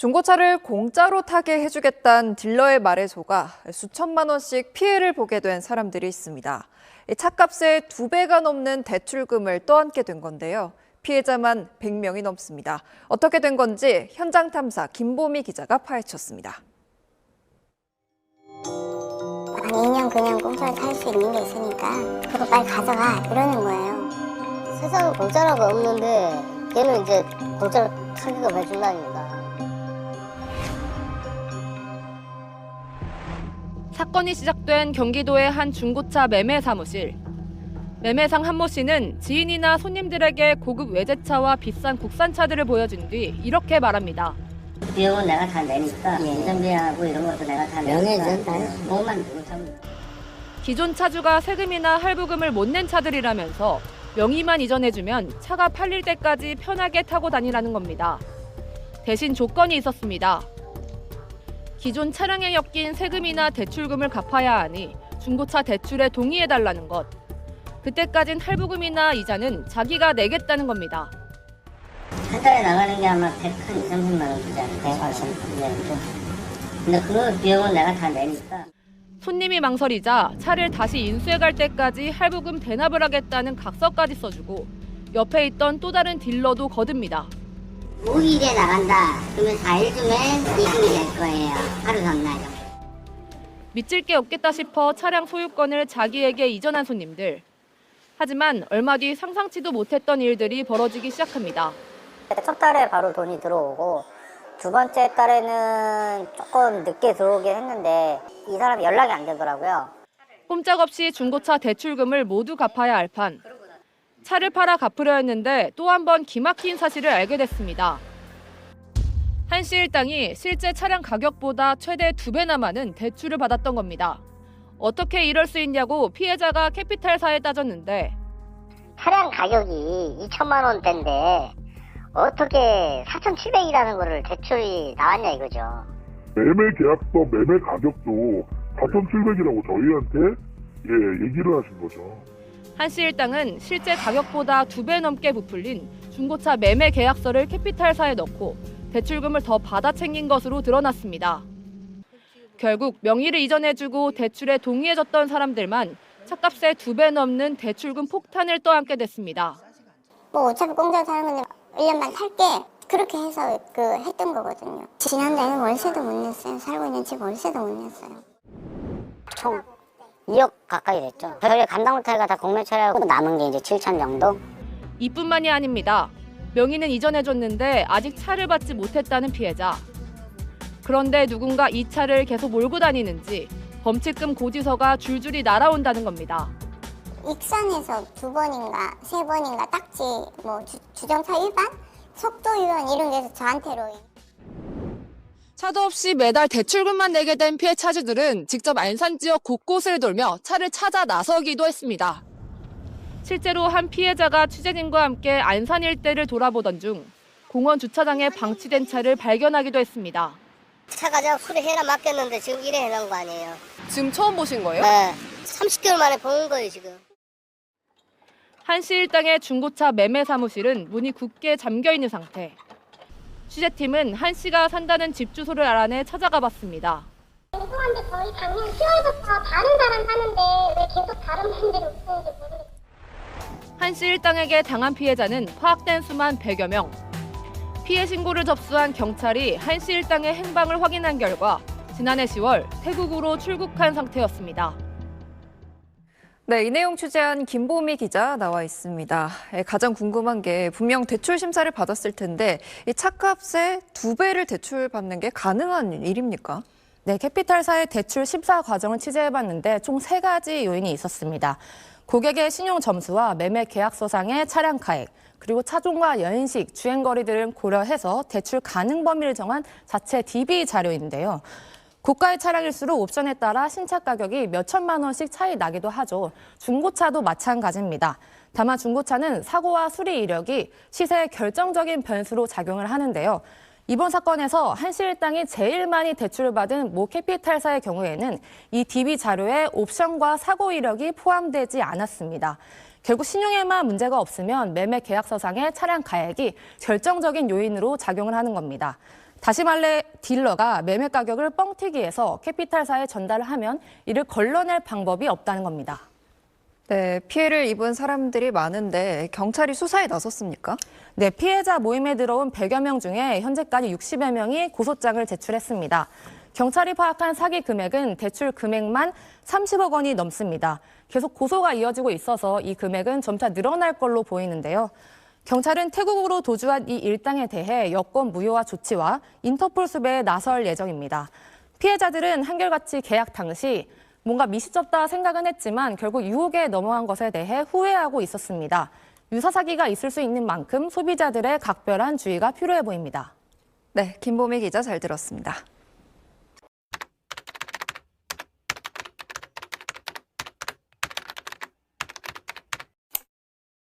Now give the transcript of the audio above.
중고차를 공짜로 타게 해주겠다는 딜러의 말에 속아 수천만 원씩 피해를 보게 된 사람들이 있습니다. 차값의 2배가 넘는 대출금을 떠안게 된 건데요. 피해자만 100명이 넘습니다. 어떻게 된 건지 현장 탐사 김보미 기자가 파헤쳤습니다. 한 2년 그냥 공짜로 탈 수 있는 게 있으니까 그거 빨리 가져가 이러는 거예요. 세상에 공짜라고 없는데 걔는 이제 공짜로 타기가 해준다니까. 사건이 시작된 경기도의 한 중고차 매매 사무실. 매매상 한모 씨는 지인이나 손님들에게 고급 외제차와 비싼 국산차들을 보여준 뒤 이렇게 말합니다. 비용은 내가 다 내니까 운전비하고 이런 것도 내가 다 내니까 명예훼손 뭐만 두고 참. 기존 차주가 세금이나 할부금을 못 낸 차들이라면서 명의만 이전해주면 차가 팔릴 때까지 편하게 타고 다니라는 겁니다. 대신 조건이 있었습니다. 기존 차량에 엮인 세금이나 대출금을 갚아야 하니 중고차 대출에 동의해달라는 것. 그때까진 할부금이나 이자는 자기가 내겠다는 겁니다. 한 달에 나가는 게 아마 130만 원 주지 않을까요? 근데 그 비용은 내가 다 내니까. 손님이 망설이자 차를 다시 인수해갈 때까지 할부금 대납을 하겠다는 각서까지 써주고 옆에 있던 또 다른 딜러도 거듭니다. 5일에 나간다. 그러면 4일 주면 이금이 될 거예요. 하루 전날. 믿질 게 없겠다 싶어 차량 소유권을 자기에게 이전한 손님들. 하지만 얼마 뒤 상상치도 못했던 일들이 벌어지기 시작합니다. 첫 달에 바로 돈이 들어오고 두 번째 달에는 조금 늦게 들어오긴 했는데 이 사람이 연락이 안 되더라고요. 꼼짝없이 중고차 대출금을 모두 갚아야 할 판. 차를 팔아 갚으려 했는데 또 한 번 기막힌 사실을 알게 됐습니다. 한 씨 일당이 실제 차량 가격보다 최대 2배나 많은 대출을 받았던 겁니다. 어떻게 이럴 수 있냐고 피해자가 캐피탈사에 따졌는데 차량 가격이 2천만 원대인데 어떻게 4,700이라는 거를 대출이 나왔냐 이거죠. 매매 계약서 매매 가격도 4,700이라고 저희한테 얘기를 하신 거죠. 한 씨 일당은 실제 가격보다 2배 넘게 부풀린 중고차 매매 계약서를 캐피탈사에 넣고 대출금을 더 받아 챙긴 것으로 드러났습니다. 결국 명의를 이전해주고 대출에 동의해줬던 사람들만 차값의 2배 넘는 대출금 폭탄을 떠안게 됐습니다. 뭐 어차피 공짜로 타는 건데 1년 반 탈게 그렇게 해서 했던 거거든요. 지난달에는 월세도 못 냈어요. 살고 있는 집 월세도 못 냈어요. 총 2억 가까이 됐죠. 저희 감당 못하니까 다 공매 처리하고 남은 게 이제 7천 정도? 이뿐만이 아닙니다. 명의는 이전해줬는데 아직 차를 받지 못했다는 피해자. 그런데 누군가 이 차를 계속 몰고 다니는지 범칙금 고지서가 줄줄이 날아온다는 겁니다. 익산에서 2번인가 3번인가 딱지 뭐 주정차 위반, 속도 위반 이런 데서 저한테로. 차도 없이 매달 대출금만 내게 된 피해 차주들은 직접 안산 지역 곳곳을 돌며 차를 찾아 나서기도 했습니다. 실제로 한 피해자가 취재진과 함께 안산 일대를 돌아보던 중 공원 주차장에 방치된 차를 발견하기도 했습니다. 차가 제가 수리해라 맡겼는데 지금 이래 해놓은 거 아니에요. 지금 처음 보신 거예요? 네. 30개월 만에 보는 거예요 지금. 한 씨 일당의 중고차 매매 사무실은 문이 굳게 잠겨 있는 상태. 취재팀은 한 씨가 산다는 집 주소를 알아내 찾아가 봤습니다. 죄송한데 저희 작년 10월부터 다른 사람 사는데 왜 계속 다른 분들이 오시는지 모르겠어요. 한 씨 일당에게 당한 피해자는 파악된 수만 100여 명. 피해 신고를 접수한 경찰이 한 씨 일당의 행방을 확인한 결과 지난해 10월 태국으로 출국한 상태였습니다. 네, 이 내용 취재한 김보미 기자 나와 있습니다. 가장 궁금한 게 분명 대출 심사를 받았을 텐데 이 차값의 2배를 대출받는 게 가능한 일입니까? 네, 캐피탈사의 대출 심사 과정을 취재해봤는데 총 3가지 요인이 있었습니다. 고객의 신용 점수와 매매 계약서상의 차량 가액, 그리고 차종과 연식, 주행거리 등을 고려해서 대출 가능 범위를 정한 자체 DB 자료인데요. 고가의 차량일수록 옵션에 따라 신차 가격이 몇 천만 원씩 차이 나기도 하죠. 중고차도 마찬가지입니다. 다만 중고차는 사고와 수리 이력이 시세에 결정적인 변수로 작용을 하는데요. 이번 사건에서 한 씨 일당이 제일 많이 대출을 받은 모 캐피탈사의 경우에는 이 DB 자료에 옵션과 사고 이력이 포함되지 않았습니다. 결국 신용에만 문제가 없으면 매매 계약서상의 차량 가액이 결정적인 요인으로 작용을 하는 겁니다. 다시 말해 딜러가 매매 가격을 뻥튀기해서 캐피탈사에 전달을 하면 이를 걸러낼 방법이 없다는 겁니다. 네, 피해를 입은 사람들이 많은데 경찰이 수사에 나섰습니까? 네, 피해자 모임에 들어온 100여 명 중에 현재까지 60여 명이 고소장을 제출했습니다. 경찰이 파악한 사기 금액은 대출 금액만 30억 원이 넘습니다. 계속 고소가 이어지고 있어서 이 금액은 점차 늘어날 걸로 보이는데요. 경찰은 태국으로 도주한 이 일당에 대해 여권 무효화 조치와 인터폴 수배에 나설 예정입니다. 피해자들은 한결같이 계약 당시 뭔가 미시적다 생각은 했지만 결국 유혹에 넘어간 것에 대해 후회하고 있었습니다. 유사 사기가 있을 수 있는 만큼 소비자들의 각별한 주의가 필요해 보입니다. 네, 김보미 기자 잘 들었습니다.